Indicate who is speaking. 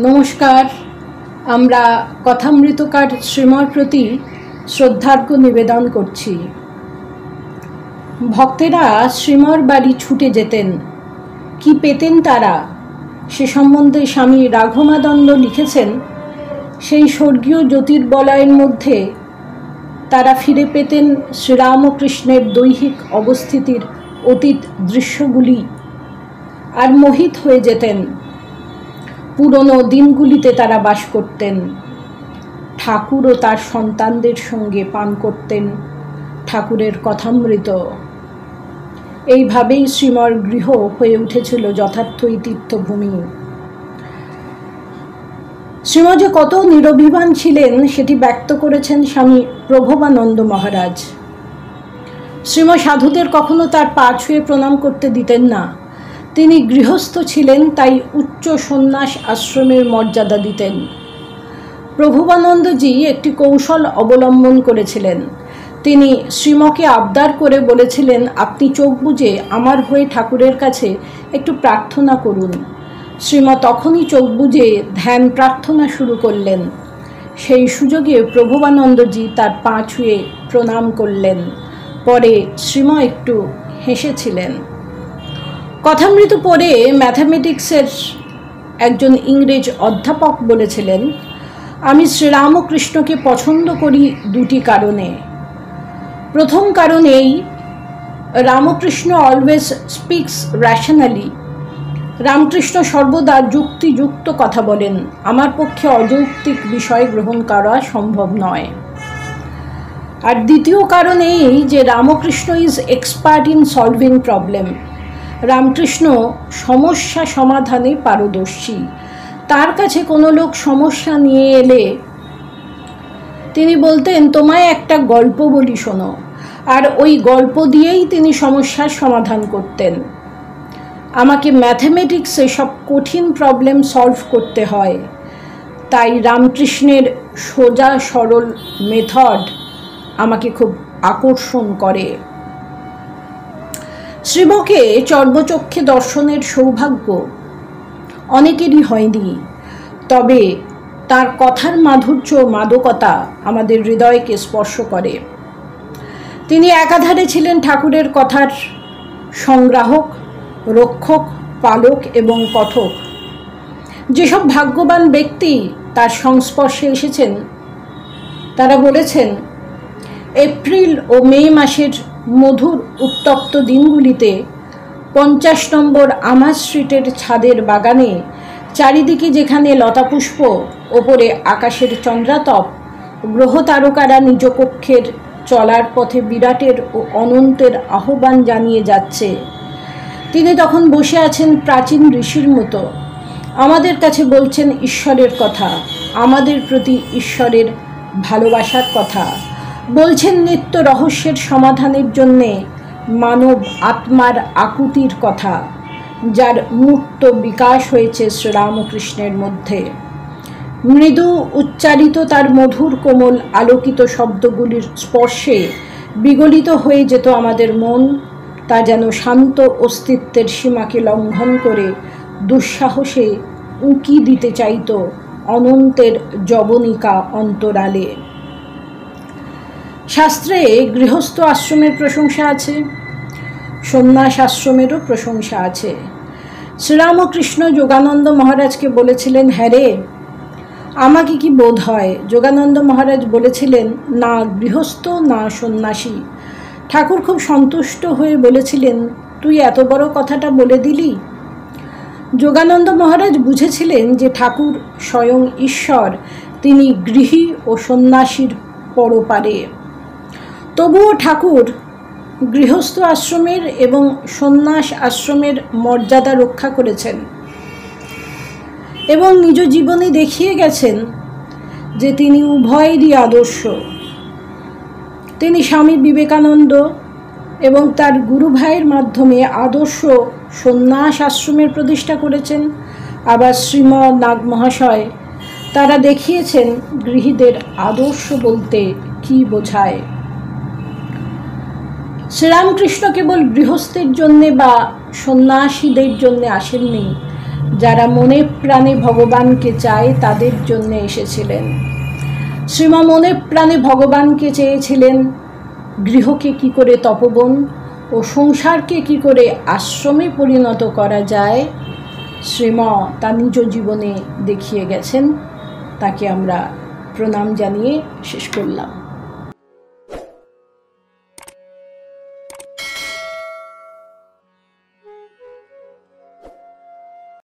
Speaker 1: নমস্কার। আমরা কথামৃতকার শ্রীমর প্রতি শ্রদ্ধার্ঘ্য নিবেদন করছি। ভক্তেরা শ্রীমর বাড়ি ছুটে যেতেন। কি পেতেন তারা, সে সম্বন্ধে স্বামী রাঘমানন্দ লিখেছেন, সেই স্বর্গীয় জ্যোতির্বলয়ের মধ্যে তারা ফিরে পেতেন শ্রীরামকৃষ্ণের দৈহিক অবস্থিতির অতীত দৃশ্যগুলি, আর মোহিত হয়ে যেতেন। পুরনো দিনগুলিতে তারা বাস করতেন। ঠাকুর ও তার সন্তানদের সঙ্গে পান করতেন ঠাকুরের কথামৃত। এইভাবেই শ্রীমর গৃহ হয়ে উঠেছিল যথার্থই তীর্থভূমি। শ্রীম যে কত নিরভিমান ছিলেন সেটি ব্যক্ত করেছেন স্বামী প্রভবানন্দ মহারাজ। শ্রীম সাধুদের কখনো তার পা ছুঁয়ে প্রণাম করতে দিতেন না। তিনি গৃহস্থ ছিলেন, তাই উচ্চ সন্ন্যাস আশ্রমের মর্যাদা দিতেন। প্রভবানন্দজি একটি কৌশল অবলম্বন করেছিলেন। তিনি শ্রীমকে আবদার করে বলেছিলেন, আপনি চোখ বুজে আমার হয়ে ঠাকুরের কাছে একটু প্রার্থনা করুন। শ্রীম তখনই চোখ বুজে ধ্যান প্রার্থনা শুরু করলেন। সেই সুযোগে প্রভবানন্দজি তার পা ছুঁয়ে প্রণাম করলেন। পরে শ্রীম একটু হেসেছিলেন। কথামৃত পড়ে ম্যাথামেটিক্সের একজন ইংরেজ অধ্যাপক বলেছিলেন, আমি শ্রীরামকৃষ্ণকে পছন্দ করি দুটি কারণে। প্রথম কারণ এই, Ramakrishna always speaks rationally. Ramakrishna সর্বদা যুক্তিযুক্ত কথা বলেন। আমার পক্ষে অযৌক্তিক বিষয় গ্রহণ করা সম্ভব নয়। আর দ্বিতীয় কারণ এই যে Ramakrishna is expert in solving problem. Ramakrishna সমস্যা সমাধানে পারদর্শী। তার কাছে কোনো লোক সমস্যা নিয়ে এলে তিনি বলতেন, তোমায় একটা গল্প বলি শোনো, আর ওই গল্প দিয়েই তিনি সমস্যার সমাধান করতেন। আমাকে ম্যাথামেটিক্সে সব কঠিন প্রবলেম সলভ করতে হয়, তাই রামকৃষ্ণের সোজা সরল মেথড আমাকে খুব আকর্ষণ করে। শ্রীমকে চর্বচক্ষে দর্শনের সৌভাগ্য অনেকেরই হয়নি, তবে তার কথার মাধুর্য মাদকতা আমাদের হৃদয়কে স্পর্শ করে। তিনি একাধারে ছিলেন ঠাকুরের কথার সংগ্রাহক, রক্ষক, পালক এবং কথক। যেসব ভাগ্যবান ব্যক্তি তার সংস্পর্শে এসেছেন তারা বলেছেন, এপ্রিল ও মে মাসের মধুর উত্তপ্ত দিনগুলিতে 50 নম্বর আমার স্ট্রিটের ছাদের বাগানে চারিদিকে যেখানে লতাপুষ্প, ওপরে আকাশের চন্দ্রাতপ, গ্রহ তারকারা নিজ কক্ষের চলার পথে বিরাটের ও অনন্তের আহ্বান জানিয়ে যাচ্ছে, তিনি তখন বসে আছেন প্রাচীন ঋষির মতো। আমাদের কাছে বলছেন ঈশ্বরের কথা, আমাদের প্রতি ঈশ্বরের ভালোবাসার কথা, বলছেন নিত্য রহস্যের সমাধানের জন্যে মানব আত্মার আকুতির কথা, যার মূর্ত বিকাশ হয়েছে শ্রীরামকৃষ্ণের মধ্যে। মৃদু উচ্চারিত তার মধুর কোমল আলোকিত শব্দগুলির স্পর্শে বিগলিত হয়ে যেত আমাদের মন। তা যেন শান্ত অস্তিত্বের সীমাকে লঙ্ঘন করে দুঃসাহসে উঁকি দিতে চাইত অনন্তের যবনিকা অন্তরালে। শাস্ত্রে গৃহস্থ আশ্রমের প্রশংসা আছে, সন্ন্যাস আশ্রমেরও প্রশংসা আছে। শ্রীরামকৃষ্ণ যোগানন্দ মহারাজকে বলেছিলেন, হ্যাঁ রে, আমাকে কি বোধ হয়? যোগানন্দ মহারাজ বলেছিলেন, না গৃহস্থ না সন্ন্যাসী। ঠাকুর খুব সন্তুষ্ট হয়ে বলেছিলেন, তুই এত বড় কথাটা বলে দিলি। যোগানন্দ মহারাজ বুঝেছিলেন যে ঠাকুর স্বয়ং ঈশ্বর, তিনি গৃহী ও সন্ন্যাসীর পরপারে। তবুও ঠাকুর গৃহস্থ আশ্রমের এবং সন্ন্যাস আশ্রমের মর্যাদা রক্ষা করেছেন এবং নিজ জীবনে দেখিয়ে গেছেন যে তিনি উভয়েরই আদর্শ। তিনি স্বামী বিবেকানন্দ এবং তার গুরু ভাইয়ের মাধ্যমে আদর্শ সন্ন্যাস আশ্রমের প্রতিষ্ঠা করেছেন। আবার শ্রীমৎ নাগ মহাশয় তারা দেখিয়েছেন গৃহীদের আদর্শ বলতে কি বোঝায়। শ্রীরামকৃষ্ণ কেবল গৃহস্থের জন্যে বা সন্ন্যাসীদের জন্যে আসেননি, যারা মনে প্রাণে ভগবানকে চায় তাদের জন্য এসেছিলেন। শ্রীমা মনে প্রাণে ভগবানকে চেয়েছিলেন গৃহকে কি করে তপবন ও সংসারকে কি করে আশ্রমে পরিণত করা যায়, শ্রীমা তা নিজ জীবনে দেখিয়ে গেছেন। তাকে আমরা প্রণাম জানিয়ে শেষ করলাম।